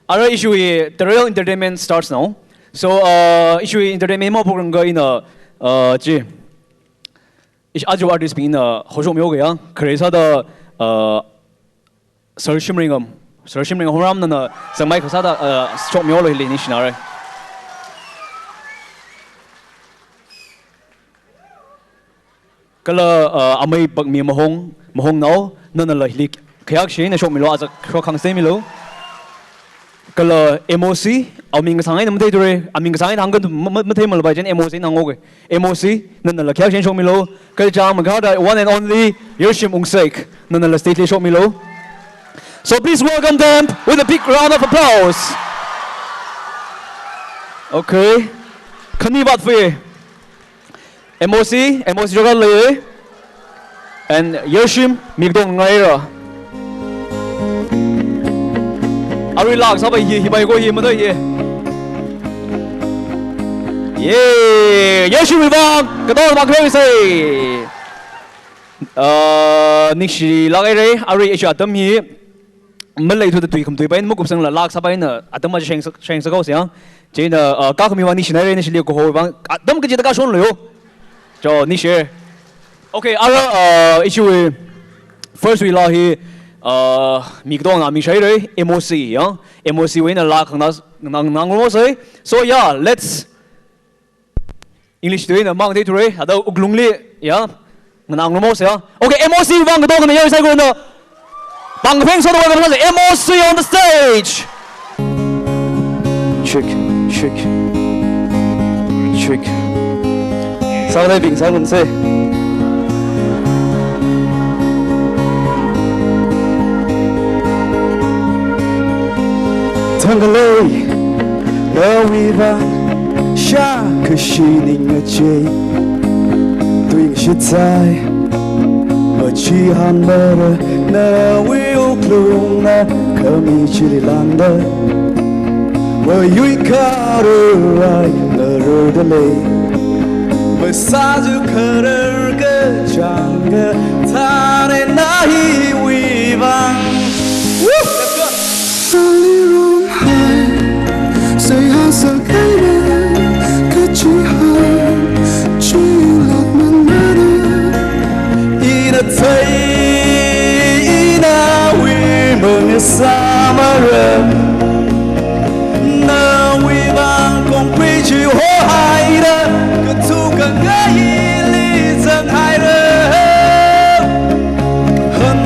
Our issue is the real entertainment starts now. So issue entertainment mo program ga ina ji is aju artist bin ho jo myo ga kresa da Yarshim ring horam na samai khasa da chok myo lo hi ni shinare. Kala amai bak mi mahong nau na la hi khayak shi na chok mi lo a khro khang se mi lo. Kalau emosi, aming kesangai nama tu re, aming kesangai hanggan tu mesti malu baca emosi nangoge, emosi, nana la kaya show milo, kalau jangan mengkata one and only Yarshim ungsek, nana la state show milo. So please welcome them with a big round of applause. Okay, kani bat fe, emosi juga le, and Yarshim migdong ngaira. Are relax, how about he by go here, mother here. Yeah, Yarshim Vivang, Kadol Makrese. Nixi Lagare, Are Asia Dami, Malay to the Tweakum to Ben Mukups and Lak Sabina, Atama Shanks Agos, young. Jane Kakami Nishinari initially go home. Don't get the cash on Leo. Joe Nishi. Okay, our issue first we law here. Migdong ami share emosi ya emosi win la khang nang lo sai so yeah let's English doing among day today ada uglungli ya nang lo sai ya okay emosi wang do kan ya sai ko no bang pheng so do kan emosi on the stage trick sao đây bình sao mình say Tangkhul, no river, sha kashining a jay. Doing shit side, a chi han butter, no wheel gloom, come chili landa. Where you got a right, the road delay. Besides you cut a good jungle, Tane nahi weaving. Say how so kind could you have true like my mother in a day in a women summer now we want concrete you hide good to can get listen hide hun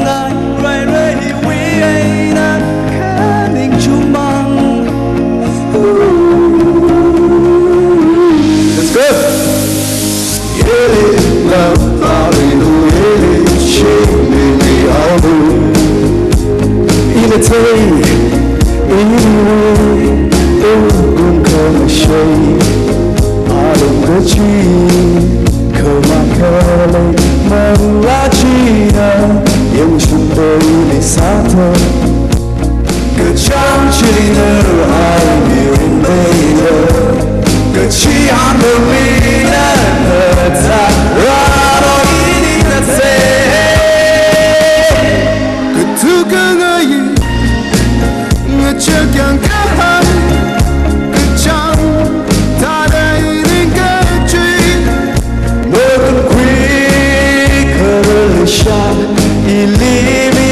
ngai right we ain't coming to That's good. Yeah, love, hallelujah, shame me all do. In a day, anyway, don't come a shame. I don't get you, come on, Carly, Malachina, young Shumbo, Santa. Good job, Chilina, I'm here in May. Good she on the wind and the top, right in the say. Good to go, you, good check and good job, Tada in good tree. More quick, early shot, he leave me.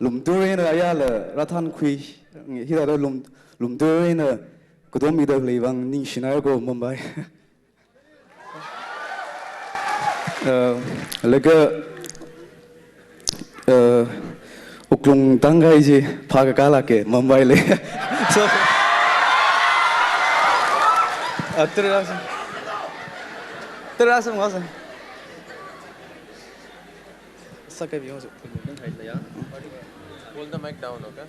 Lum turin ayah le ratan kui hira do lum turin kudom mi dah lewang ning China go Mumbai. Lega uklung tangkai je pakai kala ke Mumbai le. So terasa masa. Sakai biasa. Hold the mic down, okay?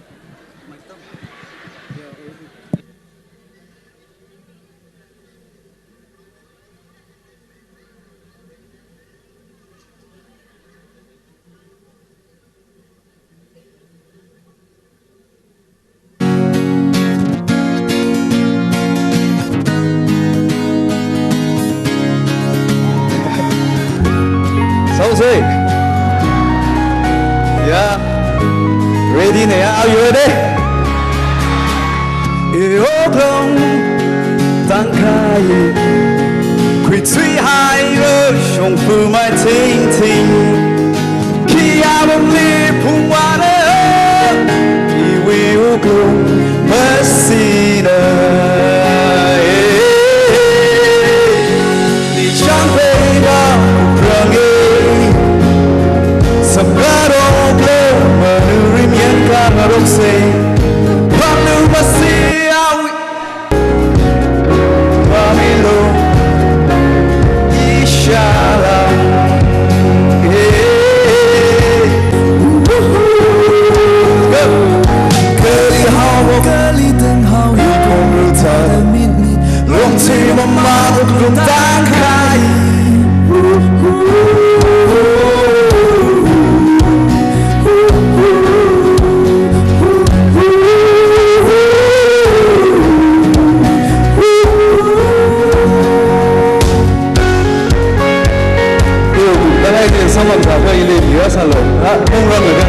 Sao rồi? Yeah. Ready nè, are you ready? Yêu không tăng khai, quỳ truy hai ơ, trong phu mai thinh thinh. Khi áo bông ly phung hoa nơ, yêu không mất gì nơ. Đi chẳng về đâu, răng ơi, sắp ra đâu glơ, mà nữ rìm yên ca ngờ rốc xê. Quang nữ mà xì áo, và mi lô, inshallah. Long chỉ mà mà một lòng tan khai. Cái này thì sao mà phải đi lên nữa sao rồi? Không ra người ta.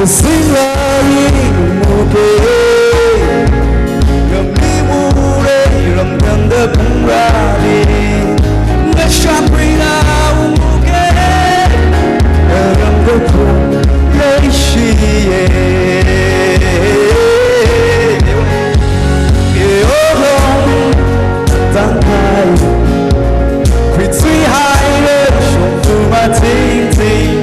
Sing lagi muke, kami mure ram tanda pungradi, ngashaprina muke, ram gapun leishiye. Yohong tangkhul, kwitsi hai le shong fu ma ting ting.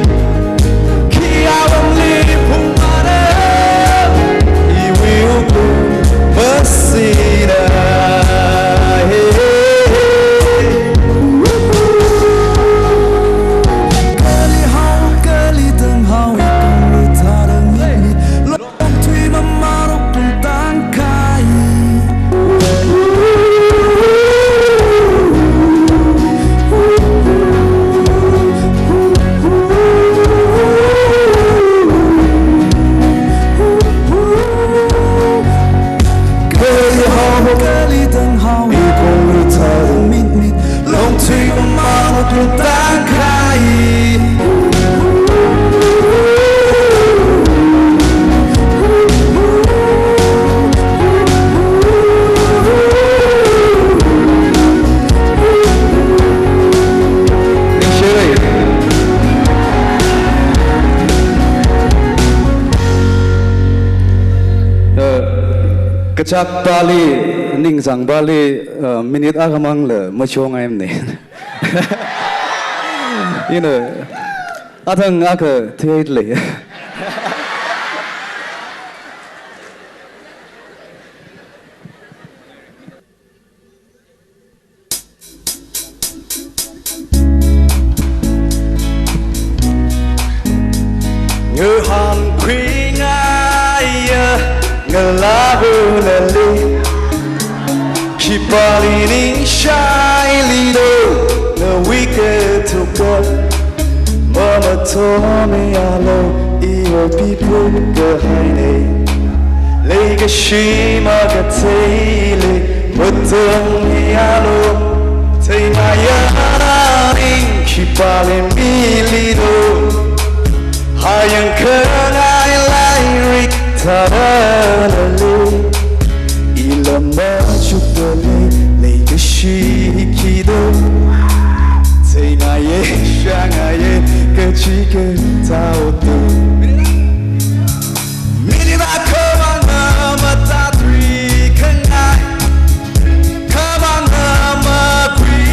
Kecak Bali, Ningsang Bali, minit agamang le, macong ayam ni. You know, atang aga tiait le. Ngư hòn quý ngay ngelagu lali Kipali ni shai lido na wike tuka Mama told me alo iyo pipu gahaine Lega shima gatele Mutong ni alo Teina yana Kipali mi lido Hayang kengai lai Taralale, ilama chukale, lega shikido. Teinaye, shangaye, kachike taoto. Minina kamana matatri kanai, kamana makwi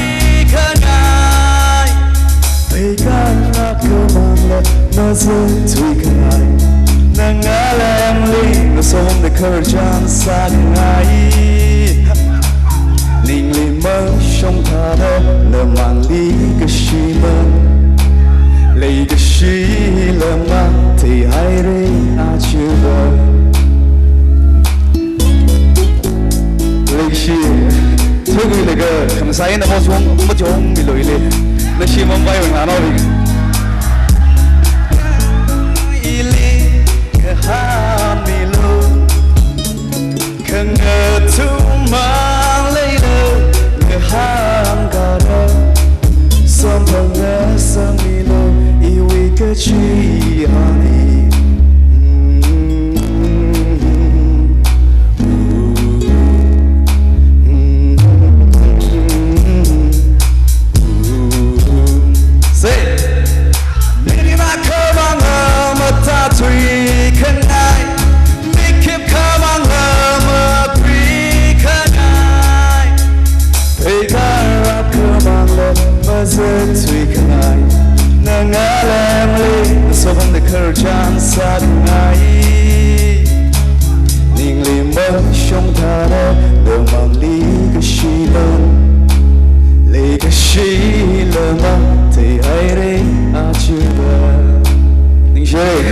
cái khám sai nó mất chung bị lỗi lên nó chỉ mong bay bằng nó đi ili cái ham đi luôn khăng ngờ thu mang lấy đâu cái ham cả đó sớm bằng ngã sang đi lâu yêu cái chi hani chan sát ngày ninh li mơ trong thà đó đều mang lý cái gì lớn lý cái gì lớn mà thì ai đấy à chưa về ninh chơi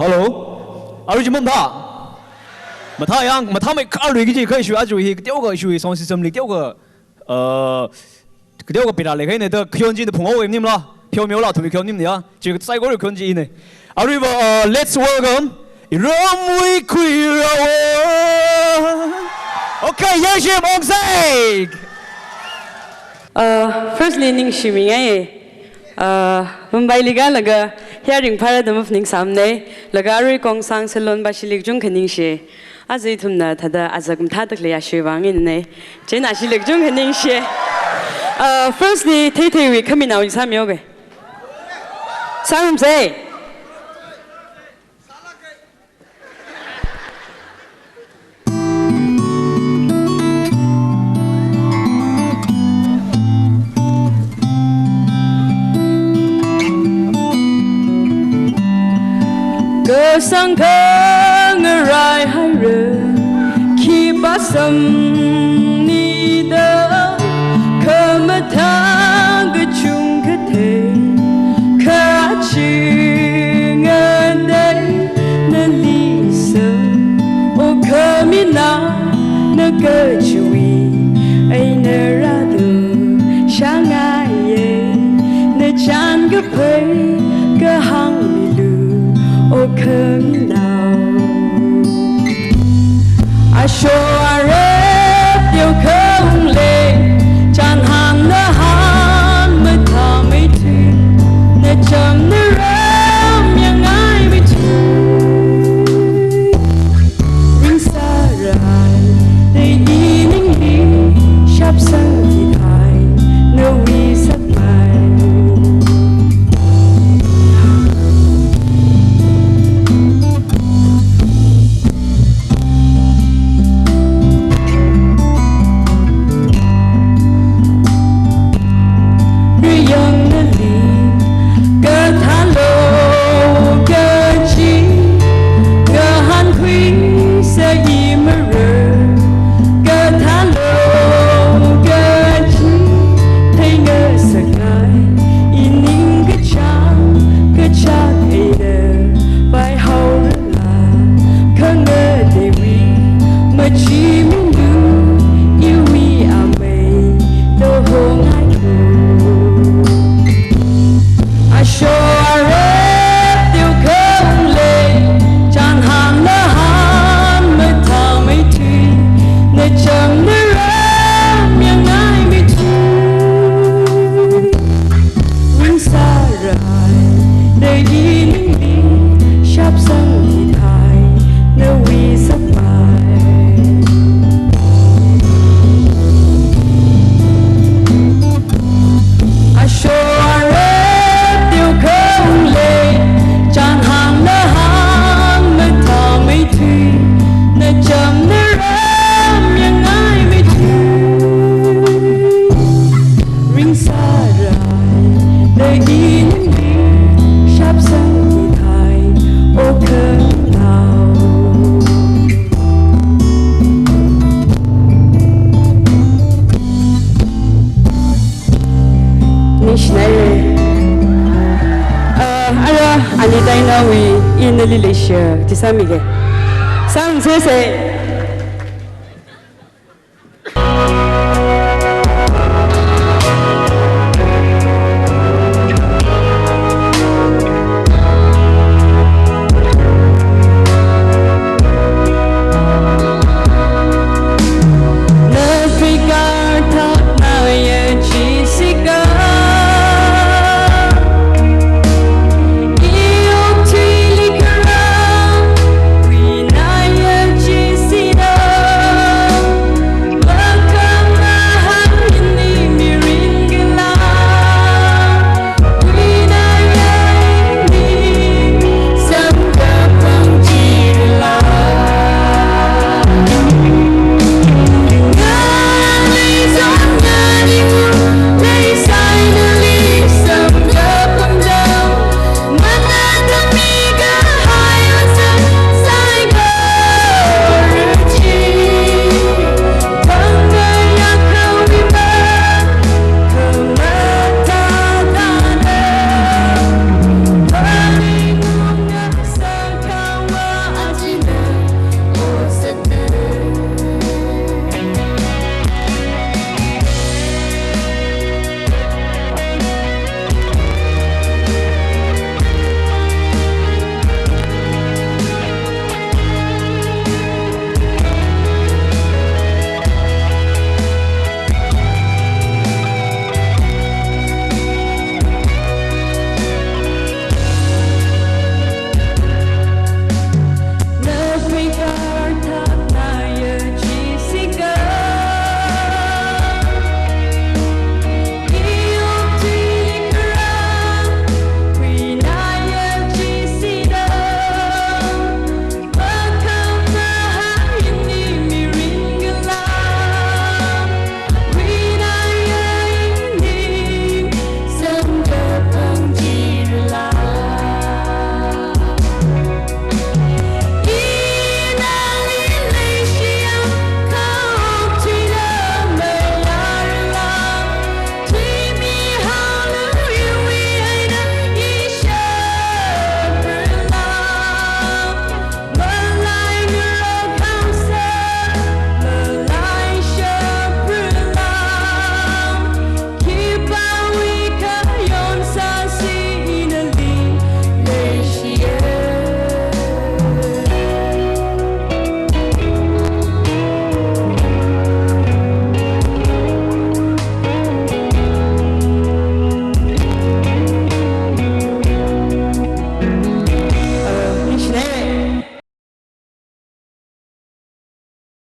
hello ở đây chúng ta mà thay anh mà thay mày khá lười cái gì可以学注意丢个注意从system里丢个丢个别的嘞，可以呢的科技的朋友你们啦，票没有啦，特别科技你们呀，这个再过来科技呢，啊对吧？Let's welcome， 让我归让我 ，OK， Yarshim on stage。Firstly, ning shimi ngay. Mumbai liga laga hearing para dama fning samne laga ri kong sang salon basilik jung khaning she. Azai thumna thada azagum thadak le yashi wangin ne. Chen asilik jung khaning she. Firstly, thei we coming out sam yoge. Sam say. Cơ sang khang rai hai rơ khi ba sầm ni đỡ khờ mà thang cái chung cái thể khá chi ngân đấy nên lý sơ ô khờ mi na nơ cơ chui ai nơ ra từ sáng ai ye nơ chan cái phơi cái hang ô khơi nào ai cho ai rét điều không lệ tràn hàng nơi han mới thả mới thuyền nơi chấm nơi rام yang ai mới chui rinh xa rải đầy đi ninh đi sắp sang thì thải nơi vi sắc mai Hãy subscribe Anita Inawi in the Lilisha, Tisamige. Sounds say.